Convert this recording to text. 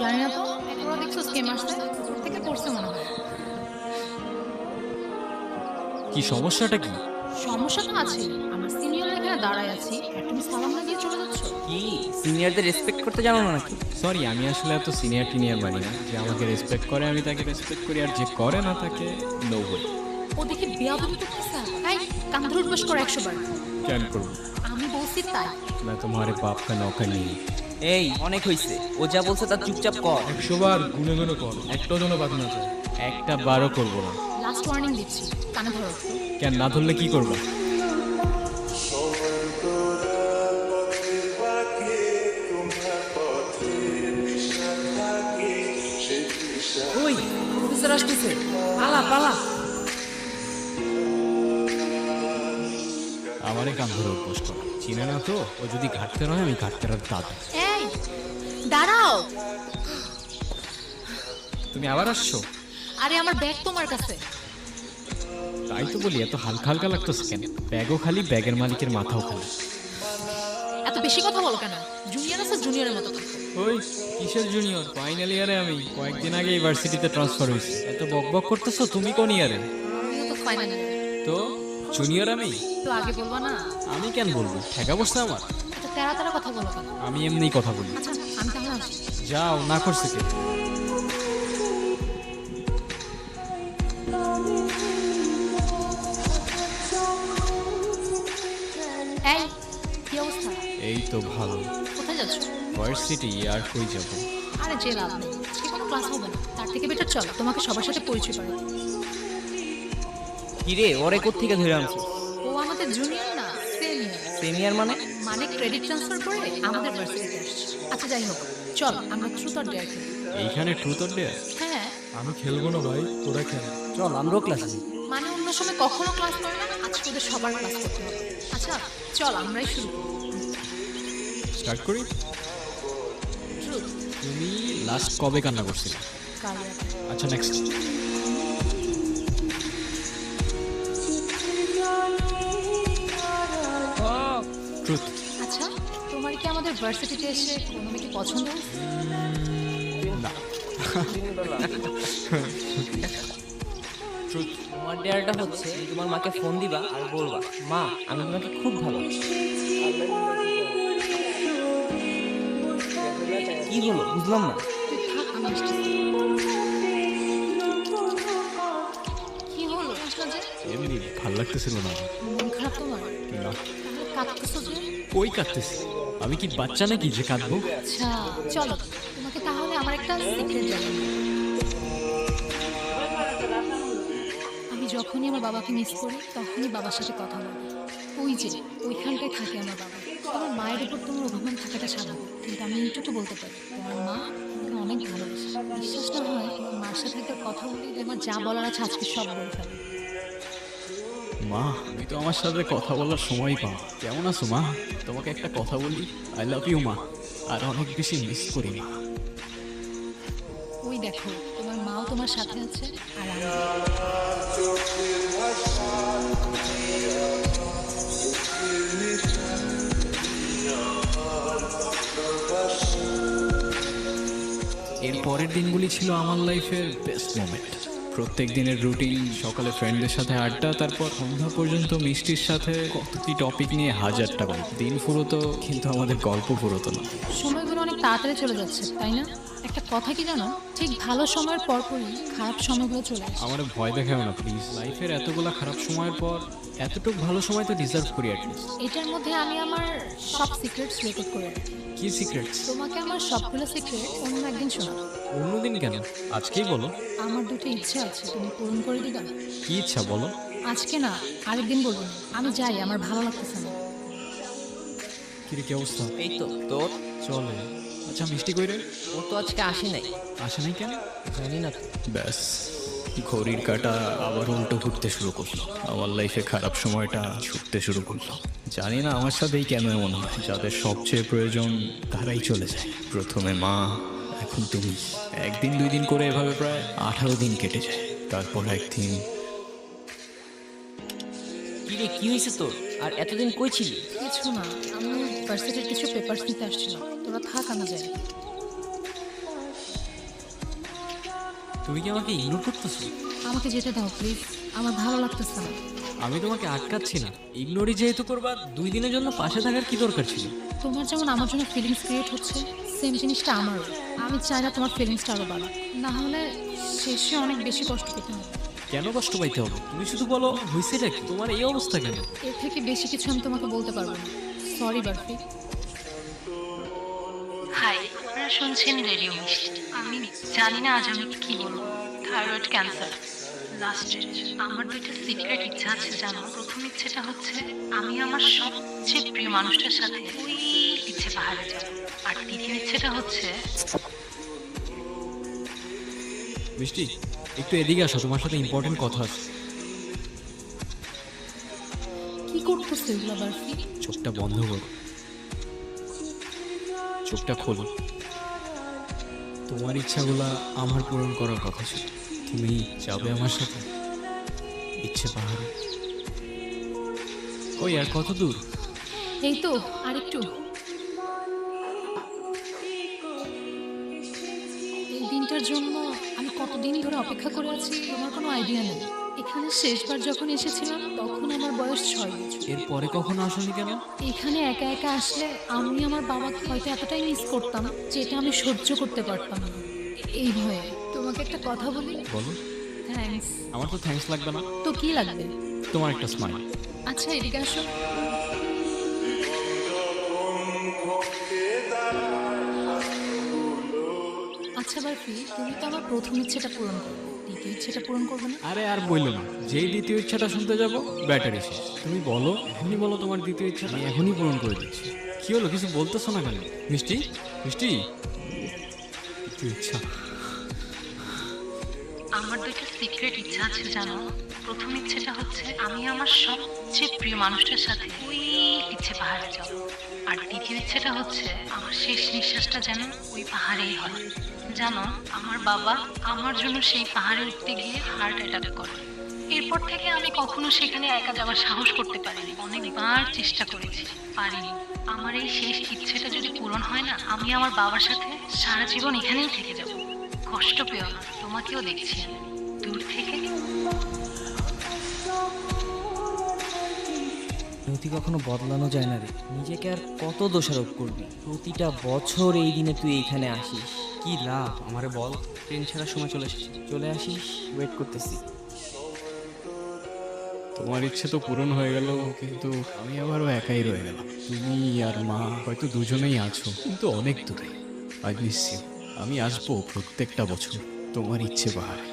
জানি না তো, একবার দেখছো স্কেম আসছে উপর থেকে পড়ছে মনে হয়। কি সমস্যাটা কি? সমস্যা তো আছে, আমার সিনিয়র এখানে দাঁড়ায় আছি আর তুমি সালাম না দিয়ে চলে যাচ্ছ। কি সিনিয়রদের রেসপেক্ট করতে জানো না নাকি? সরি, আমি আসলে এত সিনিয়র টিনিয়র মানি না। যে আমাকে রেসপেক্ট করে আমি তাকে রেসপেক্ট করি, আর যে করে না তাকে নো ওয়ে। ও দেখি বেয়াদবি করতেছে। তাই কান ধরে উঠবাস করো 100 বার। কেন করবো? আমি বলছি তাই। मैं तुम्हारे बाप का नौकर नहीं। এই অনেক হইছে, ও যা বলছে তার চুপচাপ কর। 100 বার গুনে গুনে কর, একটাও যেন বাদ না যায়। একটা বারও করবো না। লাস্ট ওয়ার্নিং দিচ্ছি, কানে ধরো। কেন না ধরলে কি করবো? ওই প্রফেসর আসতেছে, পালা পালা। আমারে কান ধরে অভ্যাস কর, চিনে না তো? ও যদি ঘাটতে রয় আমি ঘাটতে রার দাদু। এই দাঁড়াও। তুমি আবার আসছো? আরে আমার ব্যাগ তোমার কাছে। তাই তো বলি, এত হালকা হালকা লাগতেছে কেন? ব্যাগও খালি, ব্যাগের মালিকের মাথাও খালি। এত বেশি কথা বলো কেন? জুনিয়র আছে, জুনিয়রের মতো থাকো। ওই কিসের জুনিয়র? ফাইনাল ইয়ারে আমি, কয়েকদিন আগে ইউনিভার্সিটিতে ট্রান্সফার হয়েছি। এত বকবক করতেছো, তুমি কোন ইয়ারে? আমিও তো ফাইনাল। তো জুনিয়র আমি? তো আগে বলবা না? আমি কেন বলবো? ঠেকা বসছে আমার। এত তেরা তেরা কথা বলো কেন? আমি এমনিই কথা বলি। আচ্ছা আমি তাহলে আসি। যাও, না করছে কে? এই কি অবস্থা? এই তো ভালো। কোথায় যাচ্ছ? ভার্সিটি, আর কই যাবো? আরে যে লাভ নেই, আজকে কোনো ক্লাস হবে না। তার থেকে বেটার চলো তোমাকে সবার সাথে পরিচয় করে দিই। কি রে, ওরে কোত্থেকে ধরে আনছো? ও আমাদের জুনিয়র না, সিনিয়র। সিনিয়র মানে? মানে ক্রেডিট ট্রান্সফার করে আমাদের ভার্সিটিতে আসছে। আচ্ছা যাই হোক, চল আমরা ট্রুথ অর ডেয়ার খেলি। এইখানে ট্রুথ অর ডেয়ার? হ্যাঁ, আমি খেলবো না ভাই, তোরা খেল। চল আমরাও ক্লাসে। মানে অন্য সময় কখনো ক্লাস করে না, আজকে ওদের সবার ক্লাস করতে হবে। আচ্ছা চল আমরাই শুরু করি। স্টার্ট করি। ট্রুথ। তুমি লাস্ট কবে কান্না করছিলে? কাল রাতে। আচ্ছা নেক্সট। ট্রুথ। আচ্ছা তোমার কি আমাদের ভার্সিটিতে এসে কোনো মেয়েকে পছন্দ হয়েছে? না। ট্রুথ। তোমার ডেয়ারটা হচ্ছে তোমার মাকে ফোন দিবা আর বলবা, মা আমি তোমাকে খুব ভালোবাসি। কি হলো বুঝলাম না। তুই থাক, আমি আসতেছি। কি হলো আসলে যে? এমনি ভাল লাগতেছিল না। মন খারাপ তোমার? না। তাহলে কাঁদতেছো যে? কই কাঁদতেছি? আমি কি বাচ্চা নাকি যে কাঁদবো? আচ্ছা চলো তোমাকে তাহলে আমার একটা সিক্রেট জানাই। আমি যখনই আমার বাবাকে মিস করি তখনই বাবার সাথে কথা বলি। ওই যে ওইখানটায় থাকে আমার বাবা। আমার মায়ের উপর তোমার অভিমান থাকাটা স্বাভাবিক, কিন্তু আমি এইটুকু বলতে পারি তোমার মা আমাকে অনেক ভালোবাসে। বিশ্বাস না হয় তোমার মার সাথে একটা কথা বলি, আমার যা বলার আছে আজকে সব বলে ফেলো। মা, তুমি তো আমার সাথে কথা বলার সময় পাও। কেমন আছো মা? তোমাকে একটা কথা বলি, আই লাভ ইউ মা। আর অনেক বেশি মিস করি মা। ওই দেখো তোমার মাও তোমার সাথে আছে আর আমি। এর পরের দিনগুলি ছিল আমার লাইফের বেস্ট মোমেন্ট। প্রত্যেক দিনের রুটিন, সকালে ফ্রেন্ডদের সাথে আড্ডা, তারপর সন্ধ্যা পর্যন্ত মিষ্টির সাথে কত কি টপিক নিয়ে হাজারটা গল্প। দিন ফুরোতো কিন্তু আমাদের গল্প ফুরোতো না। সময়গুলো অনেক তাড়াতাড়ি চলে যাচ্ছে তাই না? একটা কথা কি জানো, ঠিক ভালো সময়ের পরপরই খারাপ সময়গুলো চলে আসে। আমার ভয় দেখাও না প্লিজ। লাইফের এতগুলা খারাপ সময়ের পর এতটুকু ভালো সময় তো ডিজার্ভ করি অ্যাটলিস্ট। এটার মধ্যে আমি আমার সব সিক্রেটস রেকর্ড করে রাখি। কি সিক্রেটস? তোমাকে আমার সবগুলো সিক্রেট অন্য একদিন শোনাবো। অন্যদিন কেন? আজকেই বলো। আমার দুটো ইচ্ছা আছে, তুমি পূরণ করে দিবা? কি ইচ্ছা বলো? আজকে না, আরেকদিন বলবো না। আমি যাই, আমার ভালো লাগতেছে না। কিরে, কি অবস্থা? এই তো তোর। চলে। আচ্ছা মিষ্টি কই রে? ও তো আজকে আসি নাই। আসে নাই কেন? জানি না তো। ব্যাস, ঘড়ির কাঁটা আবার উল্টো ঘুরতে শুরু করলো। আমার লাইফে খারাপ সময়টা ছুটতে শুরু করলো। জানি না আমার সাথেই কেন এমন হয়। যাদের সবচেয়ে প্রয়োজন তারাই চলে যায়। প্রথমে মা, এখন তুমি। একদিন দুই দিন করে এভাবে প্রায় 18 দিন কেটে যায়। তারপর একদিন। কি রে, কি হয়েছে তোর? আর এতদিন কই ছিলি? কিছু না, আমি ভার্সিটির কিছু পেপারস নিতে আসছিলাম। তোরা থাক, আমি যাই। তুমি কি আমাকে ইগনোর করতেছো? আমাকে যেতে দাও প্লিজ, আমার ভালো লাগতেছে না। আমি তোমাকে আটকাচ্ছি না, ইগনোরই যেহেতু করবা 2 দিনের জন্য পাশে থাকার কি দরকার ছিল? তোমার যেমন আমার জন্য ফিলিংস ক্রিয়েট হচ্ছে, সেম জিনিসটা আমারও। আমি চাই না তোমার ফিলিংসটা আরও বাড়া, না হলে শেষে অনেক বেশি কষ্ট পেতে হবে। কেন কষ্ট পাইতে হবে? তুমি শুধু বলো হয়েছেটা কি, তোমার এই অবস্থা কেন? এর থেকে বেশি কিছু আমি তোমাকে বলতে পারবো না। সরি বার্ফি। হাই, আপনারা শুনছেন রেডিও মিস্ট। আমি জানি না আজ আমি কি বলবো। Thyroid cancer last stage. আমার দুইটা সিক্রেট ইচ্ছা আছে জানো। প্রথম ইচ্ছেটা হচ্ছে আমি আমার সবচেয়ে প্রিয় মানুষটার সাথে ওই ইচ্ছে পাহাড়ে যাব। আর দ্বিতীয় ইচ্ছেটা হচ্ছে মিষ্টি, একটু এদিকে আসো, তোমার সাথে ইম্পর্টেন্ট কথা আছে। কি করতেছে এগুলো বার্ফি? চোখটা বন্ধ করো, চোখটা খোলো। তোমার ইচ্ছাগুলা আমার পূরণ করার কথা ছিল। তুমি যাবে আমার সাথে ইচ্ছে পাহাড়ে? ওই আর কত দূর? এই তো আরেকটু। এই দিনটার জন্য আমি কতদিন ধরে অপেক্ষা করে আছি আমার কোনো আইডিয়া নেই। এখানে শেষবার যখন এসেছিলাম তখন আমার বয়স 6 বছর। এরপরে কখনো আসোনি কেন? এখানে একা একা আসলে আমি আমার বাবাকে হয়তো এতটাই মিস করতাম যেটা আমি সহ্য করতে পারতাম না। এই ভয়ে তোমাকে একটা কথা বলি। বলো। থ্যাঙ্কস। আমার তো থ্যাঙ্কস লাগবে না, তো কি লাগবে? তোমার একটা স্মাইল। আচ্ছা এদিকে আসো। আচ্ছা বার্ফি, তুমি তো আমার প্রথম ইচ্ছেটা পূরণ করবে, দ্বিতীয় ইচ্ছেটা পূরণ করবে না? আরে আর বললো না, যেই দ্বিতীয় ইচ্ছাটা শুনতে যাব ব্যাটারি শেষ। তুমি বলো, এখনই বলো তোমার দ্বিতীয় ইচ্ছা, আমি এখনই পূরণ করে দিচ্ছি। কি হলো, কিছু বলতেছো না কেন? মিষ্টি, মিষ্টি, দ্বিতীয় ইচ্ছা। আমার দুইটা সিক্রেট ইচ্ছা আছে জানো। প্রথম ইচ্ছেটা হচ্ছে আমি আমার সবচেয়ে প্রিয় মানুষটার সাথে ওই ইচ্ছে পাহাড়ে যাব। আর দ্বিতীয় ইচ্ছেটা হচ্ছে আমার শেষ নিঃশ্বাসটা যেন ওই পাহাড়েই হয়। জানো, আমার বাবা আমার জন্য সেই পাহাড়ে উঠতে গিয়ে হার্ট অ্যাটাক করে। এরপর থেকে আমি কখনো সেখানে একা যাওয়ার সাহস করতে পারিনি। অনেকবার চেষ্টা করেছি, পারিনি। আমার এই শেষ ইচ্ছেটা যদি পূরণ হয় না, আমি আমার বাবার সাথে সারা জীবন এখানেই থেকে যাব। কষ্ট পেও না, তোমাকেও দেখছি আমি দূর থেকে। নথি কখনো বদলানো যায় না রে, নিজেকে আর কত দোষারোপ করবি? প্রতিটা বছর এই দিনে তুই এইখানে আসিস, কি লাভ আমারে বল? ট্রেন ছাড়ার সময় চলে এসেছি, চলে আসিস, ওয়েট করতেছি। তোমার ইচ্ছে তো পূরণ হয়ে গেল, কিন্তু আমি আবারও একাই রয়ে গেলাম। তুমি আর মা হয়তো দুজনেই আছো, কিন্তু অনেক দূরে। I miss you. আমি আসবো প্রত্যেকটা বছর তোমার ইচ্ছে পাহাড়ে।